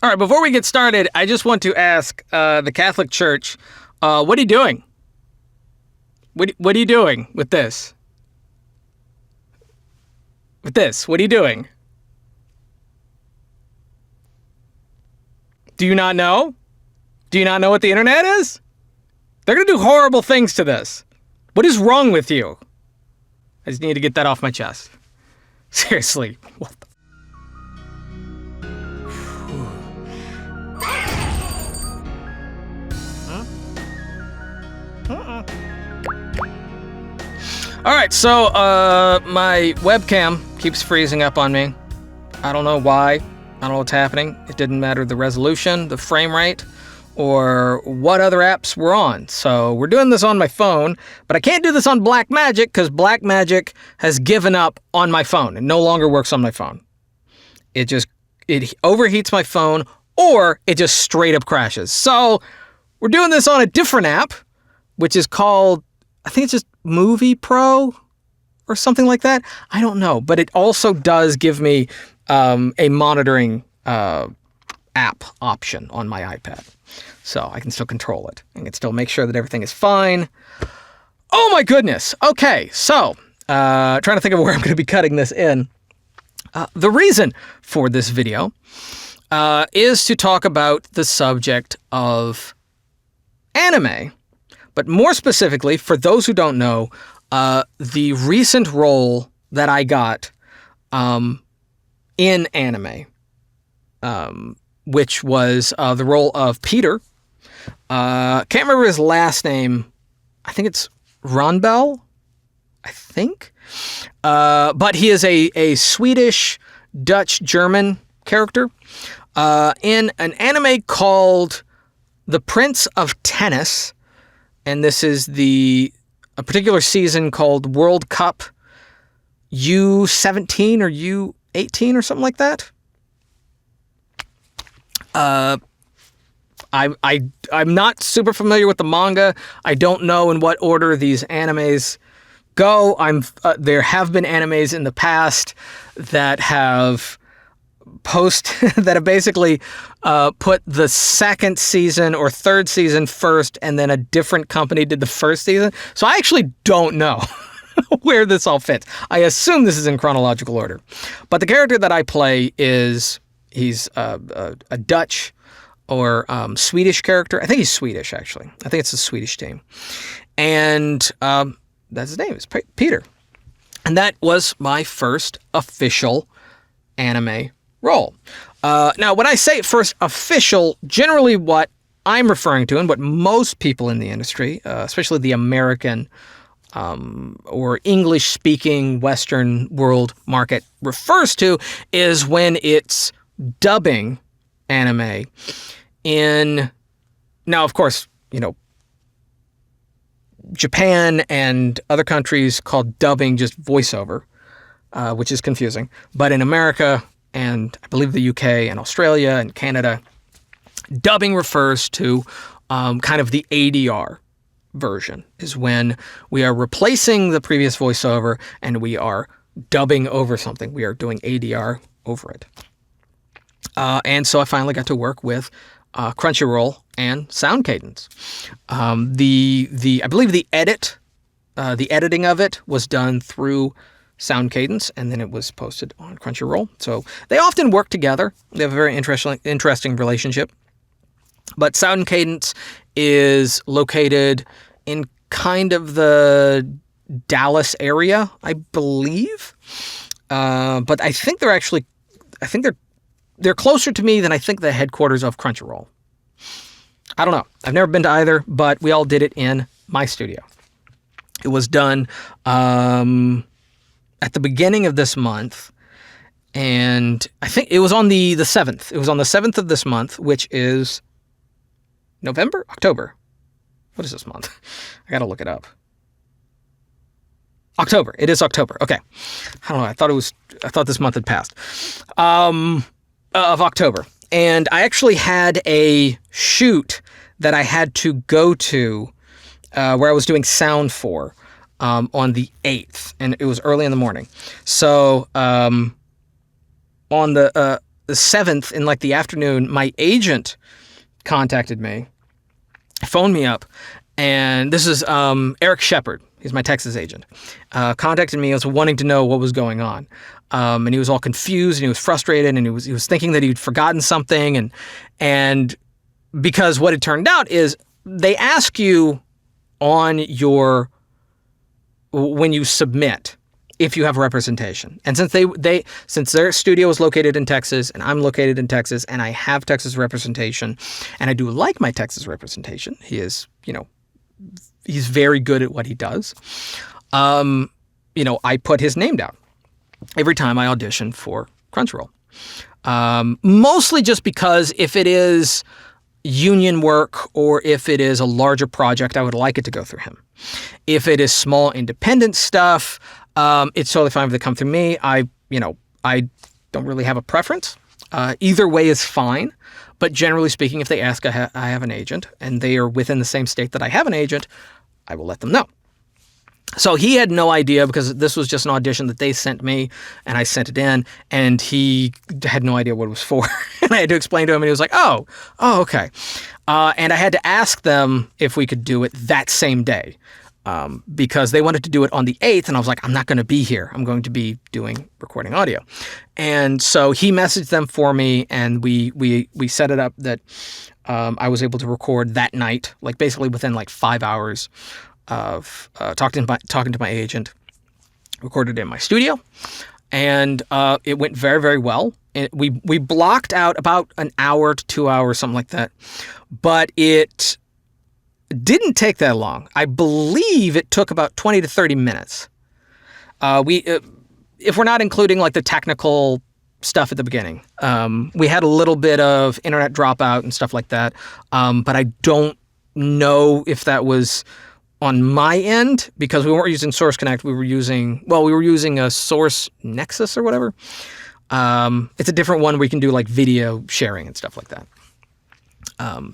All right, before we get started, I just want to ask the Catholic Church, what are you doing? What are you doing with this? With this, what are you doing? Do you not know? Do you not know what the internet is? They're going to do horrible things to this. What is wrong with you? I just need to get that off my chest. Seriously. What the... All right, so my webcam keeps freezing up on me. I don't know why. I don't know what's happening. It didn't matter the resolution, the frame rate, or what other apps we're on. So we're doing this on my phone, but I can't do this on Blackmagic because Blackmagic has given up on my phone. It no longer works on my phone. It overheats my phone, or it just straight up crashes. So we're doing this on a different app, which is called, I think it's just Movie Pro or something like that. I don't know, but it also does give me a monitoring app option on my iPad. So I can still control it. I can still make sure that everything is fine. Oh my goodness. Okay, so trying to think of where I'm going to be cutting this in. The reason for this video is to talk about the subject of anime. But more specifically, for those who don't know, the recent role that I got in anime, which was the role of Peter. Can't remember his last name. I think it's Ranbiell, I think. But he is a Swedish, Dutch, German character in an anime called The Prince of Tennis. And this is a particular season called World Cup U17 or U18 or something like that. I'm not super familiar with the manga. I don't know in what order these animes go. There have been animes in the past that have that have basically put the second season or third season first, and then a different company did the first season. So I actually don't know where this all fits. I assume this is in chronological order. But the character that I play he's a Dutch or Swedish character. I think he's Swedish, actually. I think it's a Swedish team. And that's his name. It's Peter. And that was my first official anime role. Now, when I say first official, generally what I'm referring to and what most people in the industry, especially the American or English-speaking Western world market refers to, is when it's dubbing anime in... Now, of course, Japan and other countries call dubbing just voiceover, which is confusing. But in America, and I believe the UK and Australia and Canada, dubbing refers to kind of the ADR version, is when we are replacing the previous voiceover and we are dubbing over something. We are doing ADR over it. And so I finally got to work with Crunchyroll and Sound Cadence. I believe the editing of it was done through Sound Cadence, and then it was posted on Crunchyroll. So they often work together. They have a very interesting relationship. But Sound Cadence is located in kind of the Dallas area, I believe. But I think they're closer to me than I think the headquarters of Crunchyroll. I don't know. I've never been to either, but we all did it in my studio. It was done at the beginning of this month, and I think it was on the 7th. It was on the 7th of this month, which is November? October. What is this month? I gotta look it up. October. It is October. Okay. I don't know. I thought this month had passed. Of October. And I actually had a shoot that I had to go to where I was doing sound for on the 8th, and it was early in the morning. So on the 7th in like the afternoon, my agent contacted me, phoned me up, and this is Eric Shepard. He's my Texas agent. Contacted me. He was wanting to know what was going on, and he was all confused and he was frustrated and he was thinking that he'd forgotten something, and because what it turned out is they ask you on when you submit if you have representation. And since their studio is located in Texas and I'm located in Texas and I have Texas representation and I do like my Texas representation, he is, he's very good at what he does. I put his name down every time I audition for Crunchyroll. Mostly just because if it is union work or if it is a larger project, I would like it to go through him. If it is small independent stuff, it's totally fine if they come through me. I don't really have a preference. Either way is fine. But generally speaking, if they ask, I have an agent and they are within the same state that I have an agent, I will let them know. So he had no idea because this was just an audition that they sent me and I sent it in and he had no idea what it was for. And I had to explain to him and he was like, oh, okay. And I had to ask them if we could do it that same day because they wanted to do it on the 8th. And I was like, I'm not going to be here. I'm going to be recording audio. And so he messaged them for me and we set it up that I was able to record that night, like basically within like 5 hours of talking to my agent, recorded it in my studio, and it went very, very well. We blocked out about an hour to 2 hours, something like that, but it didn't take that long. I believe it took about 20 to 30 minutes. If we're not including like the technical stuff at the beginning, we had a little bit of internet dropout and stuff like that, but I don't know if that was on my end, because we weren't using Source Connect, we were using a Source Nexus or whatever. It's a different one where you can do like video sharing and stuff like that.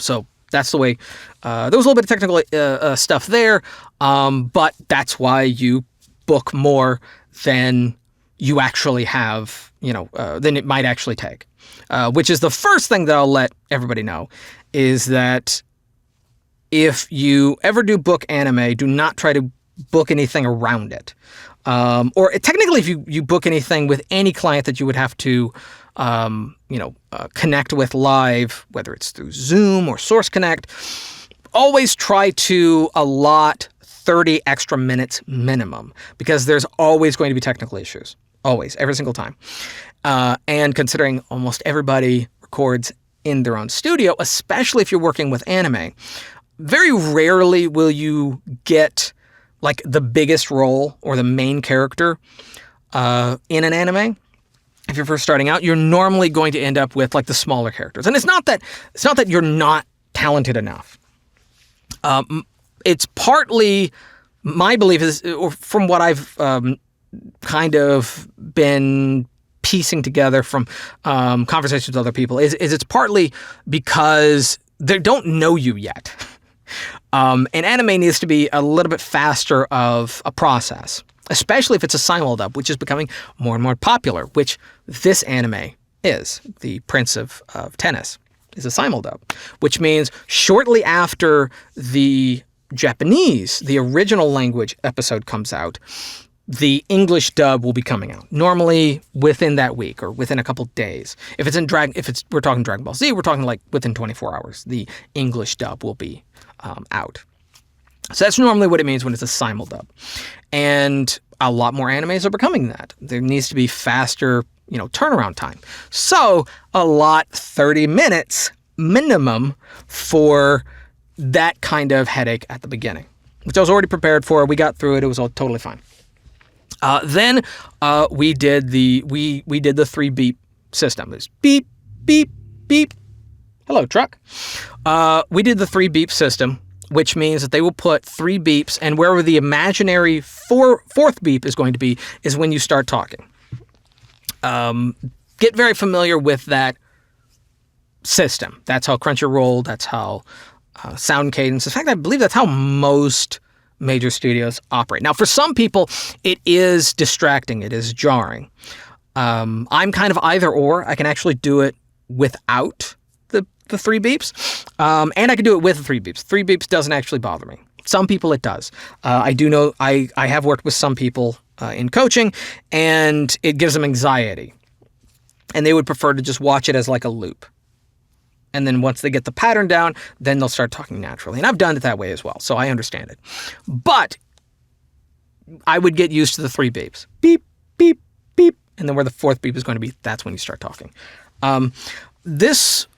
So that's the way. There was a little bit of technical stuff there, but that's why you book more than you actually have, than it might actually take. Which is the first thing that I'll let everybody know, is that if you ever do book anime, do not try to book anything around it. Or technically, if you book anything with any client that you would have to, connect with live, whether it's through Zoom or Source Connect, always try to allot 30 extra minutes minimum, because there's always going to be technical issues. Always, every single time. And considering almost everybody records in their own studio, especially if you're working with anime, very rarely will you get like the biggest role or the main character in an anime. If you're first starting out, you're normally going to end up with like the smaller characters. And it's not that you're not talented enough. It's partly, my belief is, or from what I've kind of been piecing together from conversations with other people, is it's partly because they don't know you yet. And anime needs to be a little bit faster of a process, especially if it's a simuldub, which is becoming more and more popular, which this anime is. The Prince of Tennis is a simuldub, which means shortly after the Japanese, the original language episode comes out, the English dub will be coming out, normally within that week or within a couple days. If we're talking Dragon Ball Z, we're talking like within 24 hours, the English dub will be out. So that's normally what it means when it's a simuldub. And a lot more animes are becoming that. There needs to be faster, turnaround time. So a lot 30 minutes minimum for that kind of headache at the beginning, which I was already prepared for. We got through it. It was all totally fine. Then we did the 3 beep system. It's beep, beep, beep. Hello, truck. We did the 3 beep system, which means that they will put 3 beeps, and wherever the imaginary fourth beep is going to be is when you start talking. Get very familiar with that system. That's how Crunchyroll, that's how Sound Cadence. In fact, I believe that's how most major studios operate. Now, for some people, it is distracting. It is jarring. I'm kind of either or. I can actually do it without the 3 beeps, and I can do it with the 3 beeps. 3 beeps doesn't actually bother me. Some people it does. I do know I have worked with some people in coaching, and it gives them anxiety, and they would prefer to just watch it as like a loop. And then once they get the pattern down, then they'll start talking naturally. And I've done it that way as well, so I understand it. But I would get used to the 3 beeps. Beep, beep, beep. And then where the 4th beep is going to be, that's when you start talking. This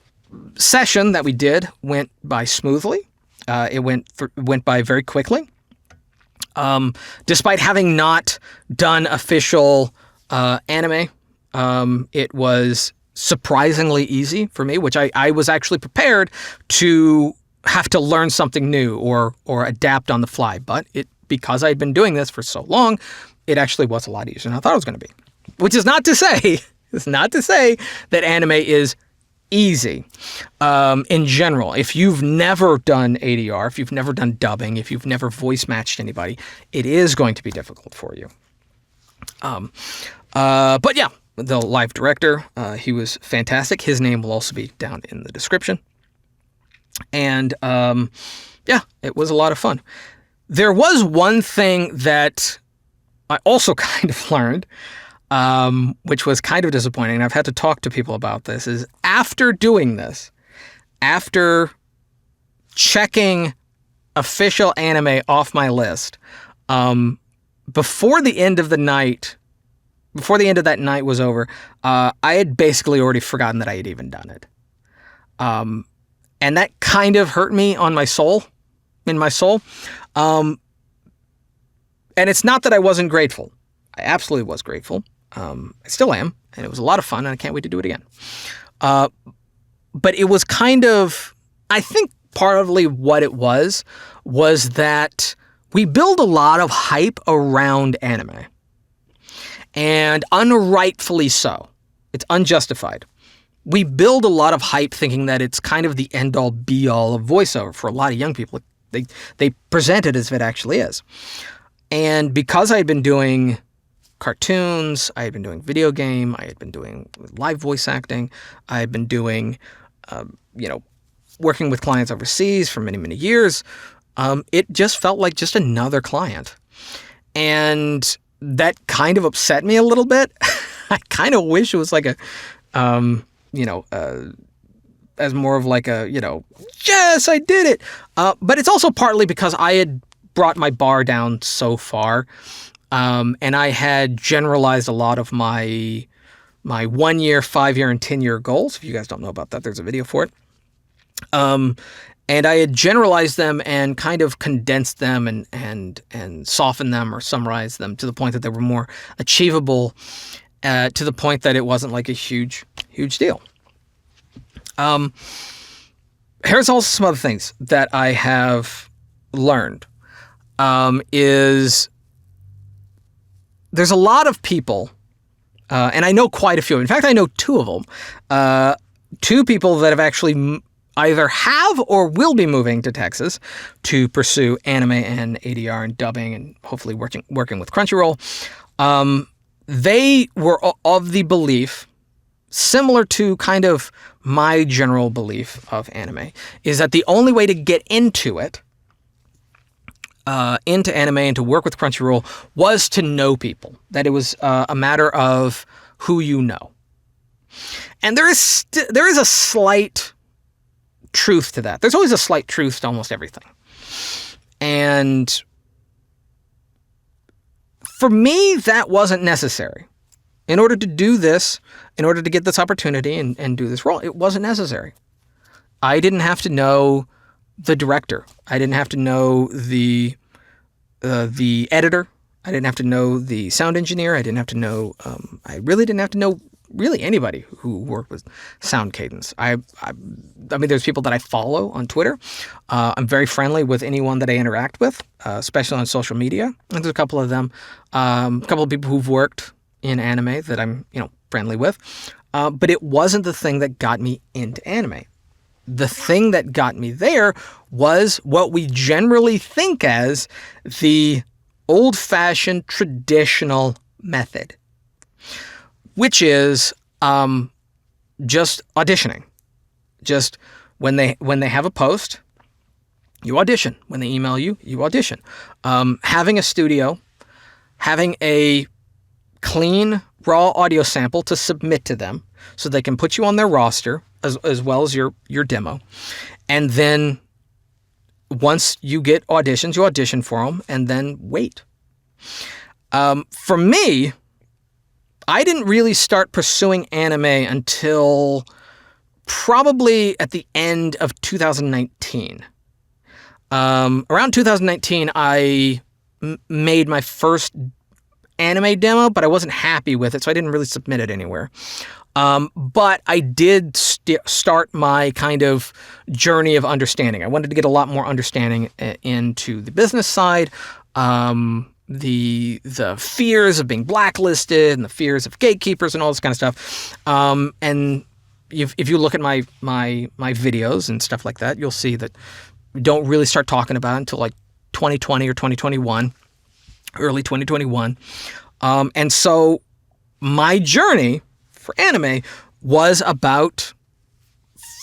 session that we did went by smoothly. It went by very quickly. Despite having not done official anime, it was surprisingly easy for me, which I was actually prepared to have to learn something new or adapt on the fly. But because I'd been doing this for so long, it actually was a lot easier than I thought it was going to be. Which is not to say, that anime is easy in general. If you've never done ADR, if you've never done dubbing, if you've never voice matched anybody, it is going to be difficult for you. But yeah, the live director, he was fantastic. His name will also be down in the description. And yeah, it was a lot of fun. There was one thing that I also kind of learned, which was kind of disappointing, and I've had to talk to people about this, is after doing this, after checking official anime off my list, before the end of that night was over, I had basically already forgotten that I had even done it. And that kind of hurt me in my soul. And it's not that I wasn't grateful. I absolutely was grateful. I still am, and it was a lot of fun, and I can't wait to do it again. But it was kind of, I think partly what it was that we build a lot of hype around anime. And unrightfully so. It's unjustified. We build a lot of hype thinking that it's kind of the end-all, be-all of voiceover. For a lot of young people, they present it as if it actually is. And because I had been doing cartoons, I had been doing video game, I had been doing live voice acting, I had been doing, working with clients overseas for many, many years, it just felt like just another client. And that kind of upset me a little bit. I kind of wish it was like as more of like a, yes, I did it. But it's also partly because I had brought my bar down so far. And I had generalized a lot of my 1 year, 5 year, and 10-year goals. If you guys don't know about that, there's a video for it. And I had generalized them and kind of condensed them and softened them or summarized them to the point that they were more achievable, to the point that it wasn't like a huge deal. Here's also some other things that I have learned. Is there's a lot of people, and I know quite a few. In fact, I know 2 of them. 2 people that have actually either have or will be moving to Texas to pursue anime and ADR and dubbing and hopefully working with Crunchyroll. They were of the belief, similar to kind of my general belief of anime, is that the only way to get into it, into anime and to work with Crunchyroll, was to know people. That it was a matter of who you know. And there is a slight truth to that. There's always a slight truth to almost everything. And for me, that wasn't necessary. In order to do this, in order to get this opportunity and do this role, it wasn't necessary. I didn't have to know the director. I didn't have to know the editor. I didn't have to know the sound engineer. I didn't have to know, I really didn't have to know really anybody who worked with sound cadence. I mean, there's people that I follow on Twitter. I'm very friendly with anyone that I interact with, especially on social media. And there's a couple of them, a couple of people who've worked in anime that I'm, friendly with. But it wasn't the thing that got me into anime. The thing that got me there was what we generally think as the old-fashioned traditional method. which is just auditioning. Just when they have a post, you audition. When they email you, you audition. Having a studio, having a clean, raw audio sample to submit to them so they can put you on their roster as well as your demo. And then once you get auditions, you audition for them and then wait. For me, I didn't really start pursuing anime until probably at the end of 2019. Around 2019, I made my first anime demo, but I wasn't happy with it, so I didn't really submit it anywhere. But I did start my kind of journey of understanding. I wanted to get a lot more understanding into the business side, the fears of being blacklisted and the fears of gatekeepers and all this kind of stuff. And if you look at my videos and stuff like that, you'll see that we don't really start talking about it until like 2020 or 2021, early 2021. And so my journey for anime was about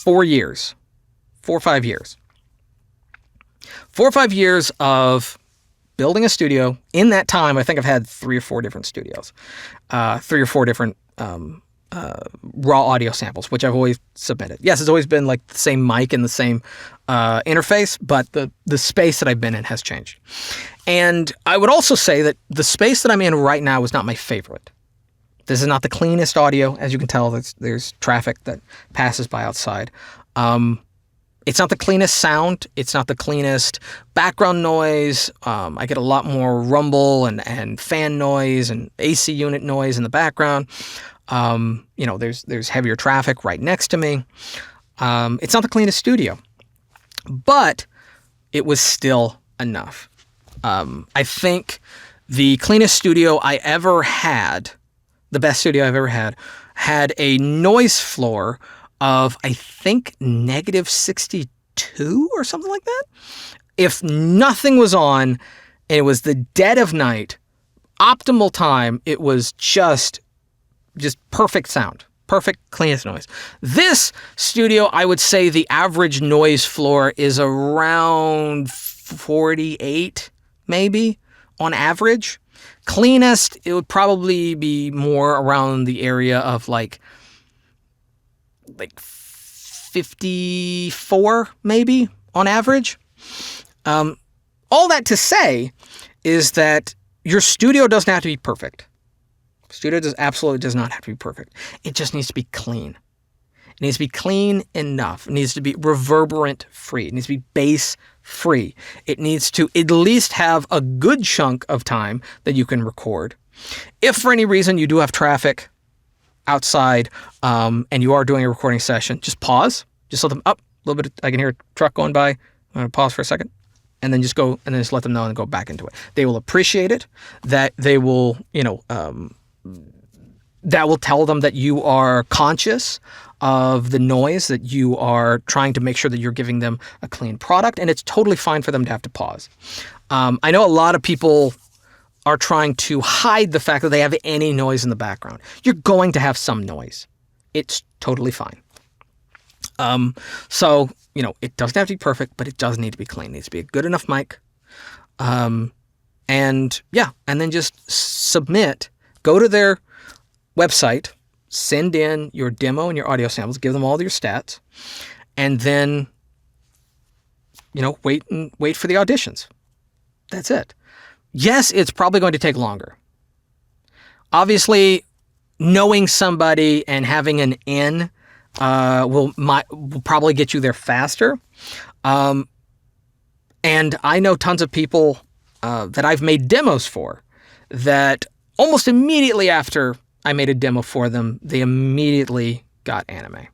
4 years, 4 or 5 years. 4 or 5 years of building a studio. In that time, I think I've had 3 or 4 different studios, 3 or 4 different raw audio samples, which I've always submitted. Yes, it's always been like the same mic and the same interface, but the space that I've been in has changed. And I would also say that the space that I'm in right now is not my favorite. This is not the cleanest audio. As you can tell, there's traffic that passes by outside. It's not the cleanest sound. It's not the cleanest background noise. I get a lot more rumble and fan noise and AC unit noise in the background. There's heavier traffic right next to me. It's not the cleanest studio, but it was still enough. I think the cleanest studio I ever had, the best studio I've ever had a noise floor of, I think, -62 or something like that. If nothing was on and it was the dead of night, optimal time, it was just perfect sound, perfect cleanest noise. This studio, I would say the average noise floor is around 48, maybe, on average. Cleanest, it would probably be more around the area of like 54, maybe, on average. All that to say is that your studio doesn't have to be perfect. Studio absolutely does not have to be perfect. It just needs to be clean. It needs to be clean enough. It needs to be reverberant free. It needs to be bass free. It needs to at least have a good chunk of time that you can record. If for any reason you do have traffic outside and you are doing a recording session, just pause. Just let them up a little bit. I can hear a truck going by. I'm going to pause for a second. And then just go and then just let them know and go back into it. They will appreciate it. That they will, that will tell them that you are conscious of the noise, that you are trying to make sure that you're giving them a clean product, and it's totally fine for them to have to pause. I know a lot of people are trying to hide the fact that they have any noise in the background. You're going to have some noise. It's totally fine. So, it doesn't have to be perfect, but it does need to be clean. It needs to be a good enough mic. And then just submit. Go to their website, send in your demo and your audio samples, give them all your stats, and then, wait for the auditions. That's it. Yes, it's probably going to take longer. Obviously, knowing somebody and having an in will probably get you there faster. And I know tons of people that I've made demos for that almost immediately after I made a demo for them, they immediately got anime.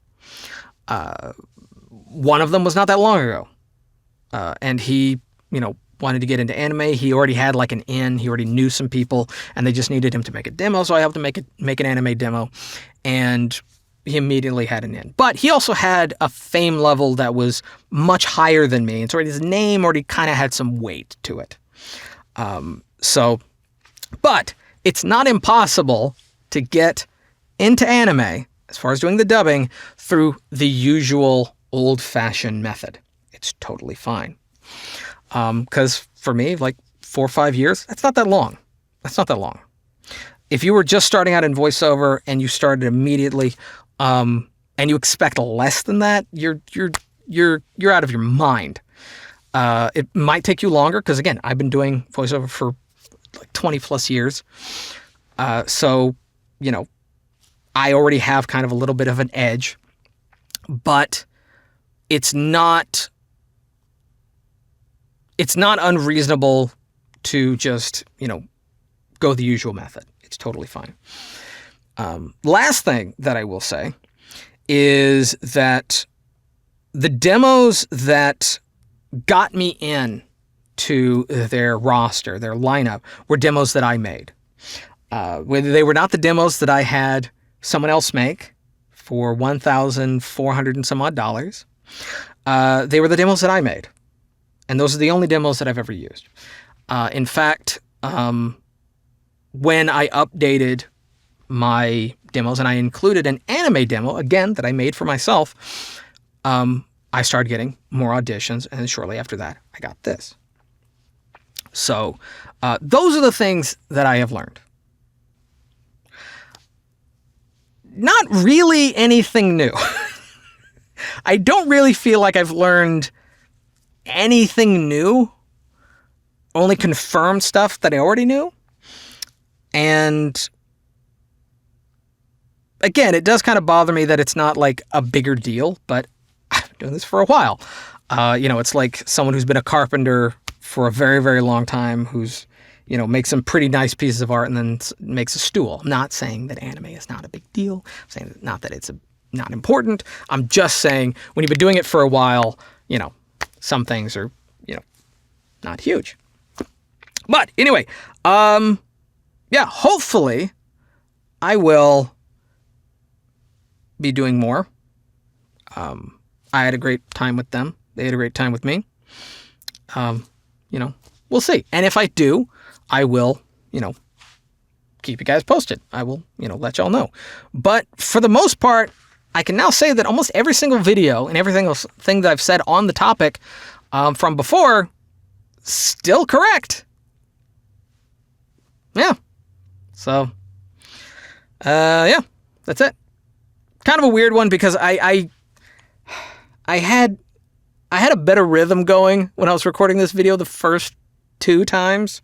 One of them was not that long ago. And he, wanted to get into anime. He already had like an in. He already knew some people, and they just needed him to make a demo. So I helped him make an anime demo, and he immediately had an in. But he also had a fame level that was much higher than me, and so his name already kind of had some weight to it. But it's not impossible to get into anime, as far as doing the dubbing, through the usual old-fashioned method. It's totally fine. Because for me, like 4 or 5 years, that's not that long. That's not that long. If you were just starting out in voiceover and you started immediately, and you expect less than that, you're out of your mind. It might take you longer because, again, I've been doing voiceover for like 20 plus years. So, you know, I already have kind of a little bit of an edge, but it's not unreasonable to just, you know, go the usual method. It's totally fine. Last thing that I will say is that the demos that got me in to their roster, their lineup, were demos that I made. They were not the demos that I had someone else make for $1,400 and some odd dollars. They were the demos that I made. And those are the only demos that I've ever used. In fact, when I updated my demos and I included an anime demo, again, that I made for myself, I started getting more auditions, and then shortly after that, I got this. So those are the things that I have learned. Not really anything new. I don't really feel like I've learned anything new, only confirmed stuff that I already knew. And again, it does kind of bother me that it's not like a bigger deal, but I've been doing this for a while. You know, it's like someone who's been a carpenter for a very, very long time, who's, you know, makes some pretty nice pieces of art and then makes a stool. I'm not saying that anime is not a big deal. I'm saying not that it's not important. I'm just saying when you've been doing it for a while, you know, some things are, you know, not huge. But anyway, yeah, hopefully I will be doing more. I had a great time with them. They had a great time with me. You know, we'll see. And if I do, I will, you know, keep you guys posted. I will, you know, let y'all know. But for the most part, I can now say that almost every single video and everything else thing that I've said on the topic from before, still correct. Yeah. So, yeah, that's it. Kind of a weird one because I had a better rhythm going when I was recording this video the first 2 times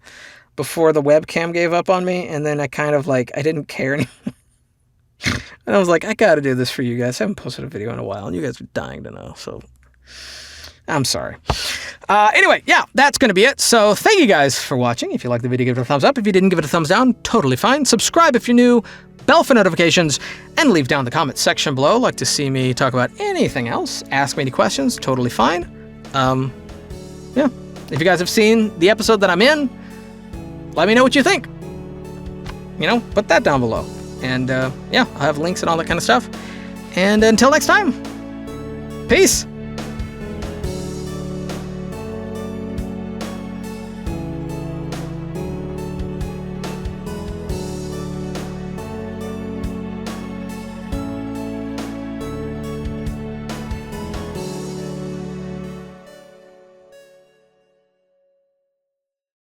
before the webcam gave up on me, and then I kind of like, I didn't care anymore. And I was like, I gotta do this for you guys. I haven't posted a video in a while, and you guys are dying to know, so I'm sorry. Anyway, yeah, that's going to be it. So thank you guys for watching. If you liked the video, give it a thumbs up. If you didn't, give it a thumbs down. Totally fine. Subscribe if you're new. Bell for notifications. And leave down the comment section below. Like to see me talk about anything else. Ask me any questions. Totally fine. Yeah. If you guys have seen the episode that I'm in, let me know what you think. You know, put that down below. And yeah, I'll have links and all that kind of stuff. And until next time, peace.